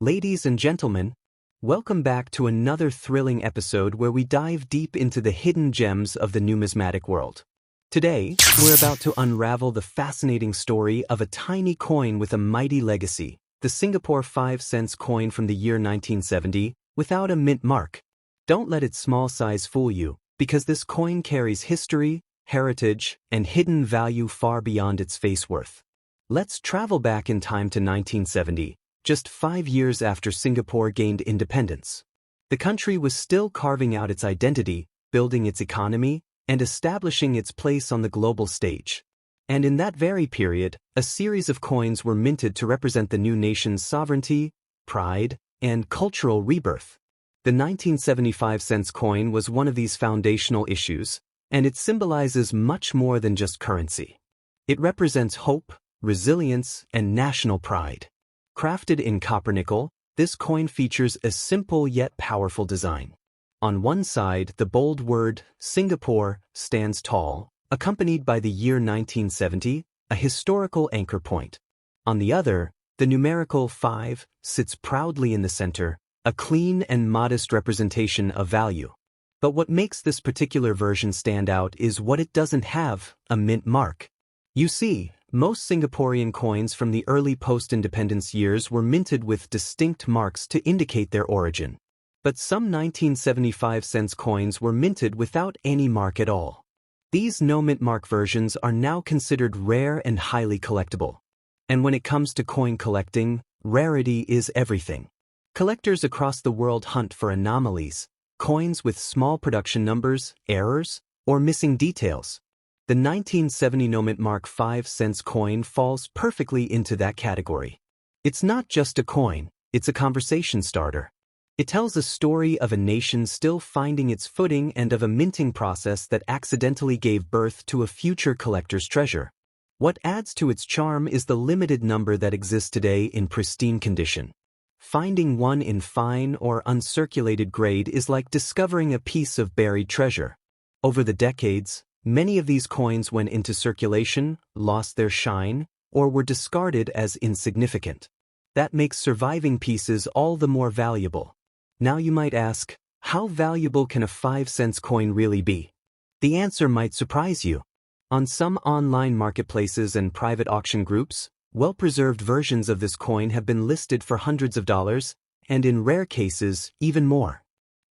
Ladies and gentlemen, welcome back to another thrilling episode where we dive deep into the hidden gems of the numismatic world. Today, we're about to unravel the fascinating story of a tiny coin with a mighty legacy, the Singapore 5-cent coin from the year 1970, without a mint mark. Don't let its small size fool you, because this coin carries history, heritage, and hidden value far beyond its face worth. Let's travel back in time to 1970. Just 5 years after Singapore gained independence. The country was still carving out its identity, building its economy, and establishing its place on the global stage. And in that very period, a series of coins were minted to represent the new nation's sovereignty, pride, and cultural rebirth. The 1975-cent coin was one of these foundational issues, and it symbolizes much more than just currency. It represents hope, resilience, and national pride. Crafted in copper-nickel, this coin features a simple yet powerful design. On one side, the bold word, Singapore, stands tall, accompanied by the year 1970, a historical anchor point. On the other, the numerical 5 sits proudly in the center, a clean and modest representation of value. But what makes this particular version stand out is what it doesn't have, a mint mark. You see, most Singaporean coins from the early post-independence years were minted with distinct marks to indicate their origin. But some 1975-cent coins were minted without any mark at all. These no-mint mark versions are now considered rare and highly collectible. And when it comes to coin collecting, rarity is everything. Collectors across the world hunt for anomalies, coins with small production numbers, errors, or missing details. The 1970 no-mint mark 5-cent coin falls perfectly into that category. It's not just a coin, it's a conversation starter. It tells a story of a nation still finding its footing and of a minting process that accidentally gave birth to a future collector's treasure. What adds to its charm is the limited number that exists today in pristine condition. Finding one in fine or uncirculated grade is like discovering a piece of buried treasure. Over the decades, many of these coins went into circulation, lost their shine, or were discarded as insignificant. That makes surviving pieces all the more valuable. Now you might ask, how valuable can a 5-cent coin really be? The answer might surprise you. On some online marketplaces and private auction groups, well-preserved versions of this coin have been listed for hundreds of dollars, and in rare cases, even more.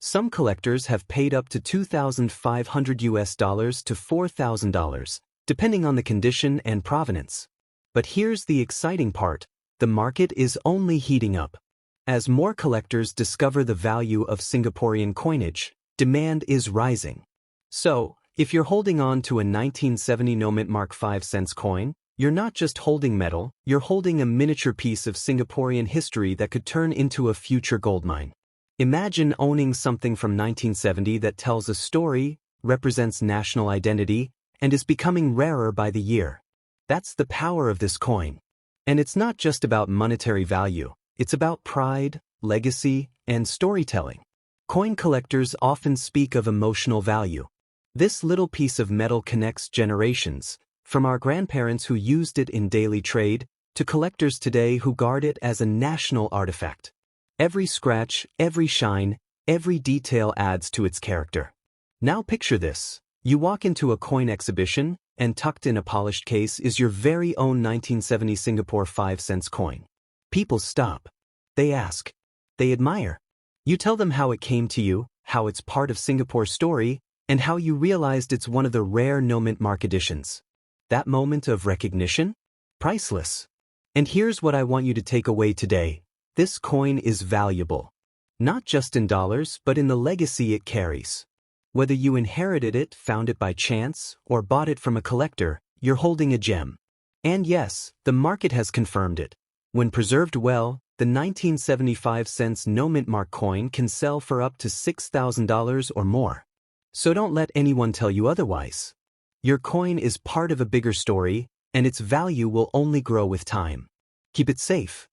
Some collectors have paid up to $2,500 to $4,000, depending on the condition and provenance. But here's the exciting part, the market is only heating up. As more collectors discover the value of Singaporean coinage, demand is rising. So, if you're holding on to a 1970 no-mint mark 5-cent coin, you're not just holding metal, you're holding a miniature piece of Singaporean history that could turn into a future goldmine. Imagine owning something from 1970 that tells a story, represents national identity, and is becoming rarer by the year. That's the power of this coin. And it's not just about monetary value, it's about pride, legacy, and storytelling. Coin collectors often speak of emotional value. This little piece of metal connects generations, from our grandparents who used it in daily trade, to collectors today who guard it as a national artifact. Every scratch, every shine, every detail adds to its character. Now picture this. You walk into a coin exhibition, and tucked in a polished case is your very own 1970 Singapore 5-cent coin. People stop. They ask. They admire. You tell them how it came to you, how it's part of Singapore's story, and how you realized it's one of the rare no-mint mark editions. That moment of recognition? Priceless. And here's what I want you to take away today. This coin is valuable. Not just in dollars, but in the legacy it carries. Whether you inherited it, found it by chance, or bought it from a collector, you're holding a gem. And yes, the market has confirmed it. When preserved well, the 1975-cent no-mint mark coin can sell for up to $6,000 or more. So don't let anyone tell you otherwise. Your coin is part of a bigger story, and its value will only grow with time. Keep it safe.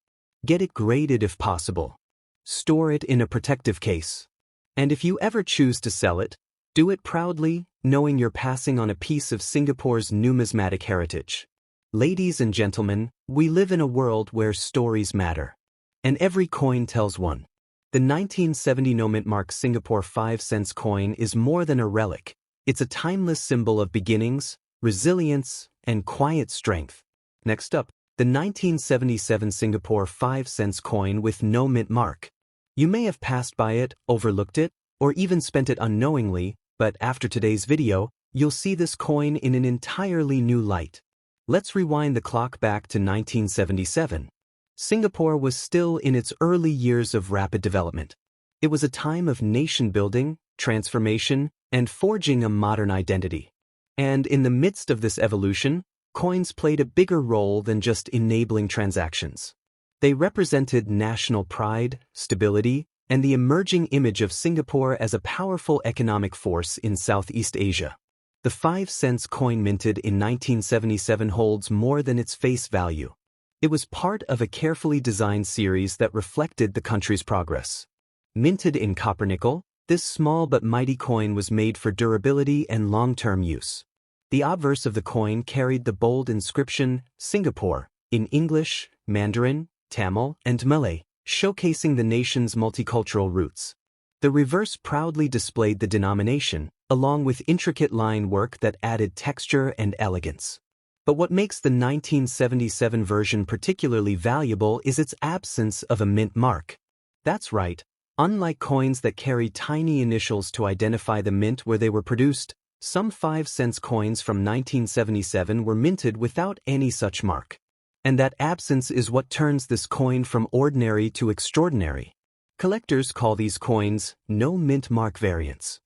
Get it graded if possible. Store it in a protective case. And if you ever choose to sell it, do it proudly, knowing you're passing on a piece of Singapore's numismatic heritage. Ladies and gentlemen, we live in a world where stories matter. And every coin tells one. The 1970 no-mint mark Singapore 5 cents coin is more than a relic. It's a timeless symbol of beginnings, resilience, and quiet strength. Next up, the 1977 Singapore 5 cents coin with no mint mark. You may have passed by it, overlooked it, or even spent it unknowingly, but after today's video, you'll see this coin in an entirely new light. Let's rewind the clock back to 1977. Singapore was still in its early years of rapid development. It was a time of nation-building, transformation, and forging a modern identity. And in the midst of this evolution, coins played a bigger role than just enabling transactions. They represented national pride, stability, and the emerging image of Singapore as a powerful economic force in Southeast Asia. The 5 cents coin minted in 1977 holds more than its face value. It was part of a carefully designed series that reflected the country's progress. Minted in copper-nickel, this small but mighty coin was made for durability and long-term use. The obverse of the coin carried the bold inscription, Singapore, in English, Mandarin, Tamil, and Malay, showcasing the nation's multicultural roots. The reverse proudly displayed the denomination, along with intricate line work that added texture and elegance. But what makes the 1977 version particularly valuable is its absence of a mint mark. That's right, unlike coins that carry tiny initials to identify the mint where they were produced, some 5 cents coins from 1977 were minted without any such mark. And that absence is what turns this coin from ordinary to extraordinary. Collectors call these coins no mint mark variants.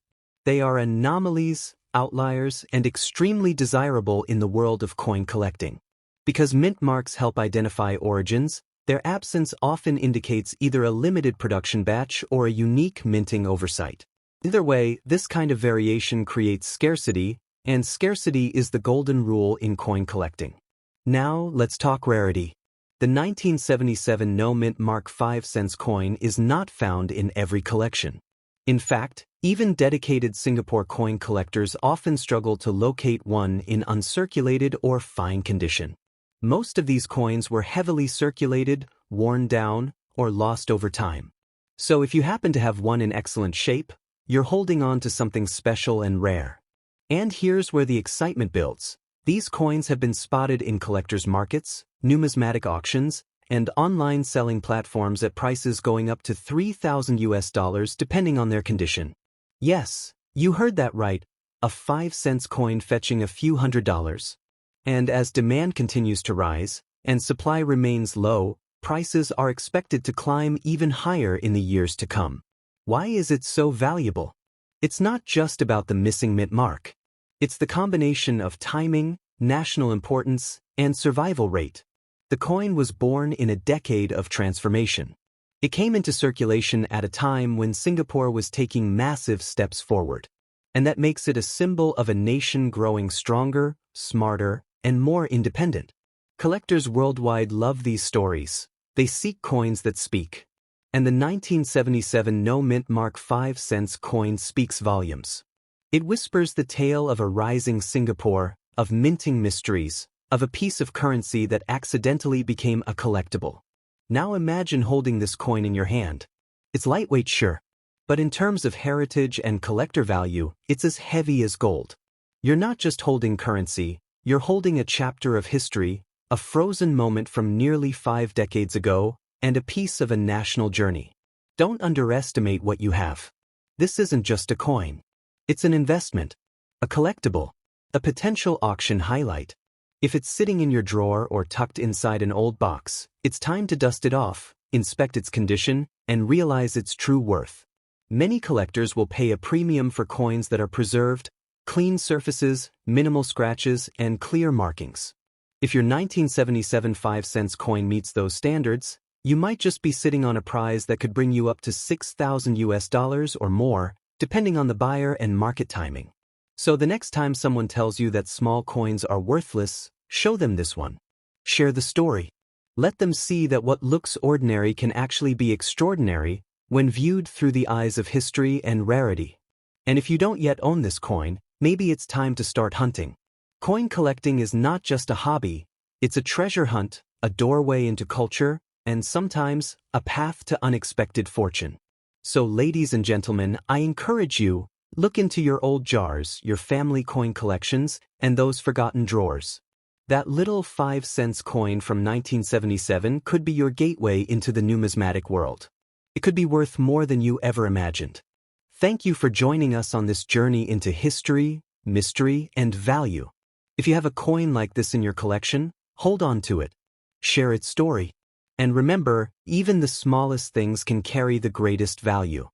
They are anomalies, outliers, and extremely desirable in the world of coin collecting. Because mint marks help identify origins, their absence often indicates either a limited production batch or a unique minting oversight. Either way, this kind of variation creates scarcity, and scarcity is the golden rule in coin collecting. Now, let's talk rarity. The 1977 no-mint mark 5 cents coin is not found in every collection. In fact, even dedicated Singapore coin collectors often struggle to locate one in uncirculated or fine condition. Most of these coins were heavily circulated, worn down, or lost over time. So if you happen to have one in excellent shape, you're holding on to something special and rare. And here's where the excitement builds. These coins have been spotted in collectors' markets, numismatic auctions, and online selling platforms at prices going up to $3,000 depending on their condition. Yes, you heard that right, a 5 cents coin fetching a few $100s. And as demand continues to rise, and supply remains low, prices are expected to climb even higher in the years to come. Why is it so valuable? It's not just about the missing mint mark. It's the combination of timing, national importance, and survival rate. The coin was born in a decade of transformation. It came into circulation at a time when Singapore was taking massive steps forward. And that makes it a symbol of a nation growing stronger, smarter, and more independent. Collectors worldwide love these stories. They seek coins that speak. And the 1977 no-mint mark 5 cents coin speaks volumes. It whispers the tale of a rising Singapore, of minting mysteries, of a piece of currency that accidentally became a collectible. Now imagine holding this coin in your hand. It's lightweight, sure, but in terms of heritage and collector value, it's as heavy as gold. You're not just holding currency, you're holding a chapter of history, a frozen moment from nearly 5 decades ago, and a piece of a national journey. Don't underestimate what you have. This isn't just a coin. It's an investment, a collectible, a potential auction highlight. If it's sitting in your drawer or tucked inside an old box, it's time to dust it off, inspect its condition, and realize its true worth. Many collectors will pay a premium for coins that are preserved, clean surfaces, minimal scratches, and clear markings. If your 1977 5 cents coin meets those standards, you might just be sitting on a prize that could bring you up to $6,000 or more, depending on the buyer and market timing. So the next time someone tells you that small coins are worthless, show them this one. Share the story. Let them see that what looks ordinary can actually be extraordinary when viewed through the eyes of history and rarity. And if you don't yet own this coin, maybe it's time to start hunting. Coin collecting is not just a hobby, it's a treasure hunt, a doorway into culture, and sometimes a path to unexpected fortune. So ladies and gentlemen, I encourage you, look into your old jars, your family coin collections, and those forgotten drawers. That little 5-cent coin from 1977 could be your gateway into the numismatic world. It could be worth more than you ever imagined. Thank you for joining us on this journey into history, mystery, and value. If you have a coin like this in your collection, hold on to it. Share its story. And remember, even the smallest things can carry the greatest value.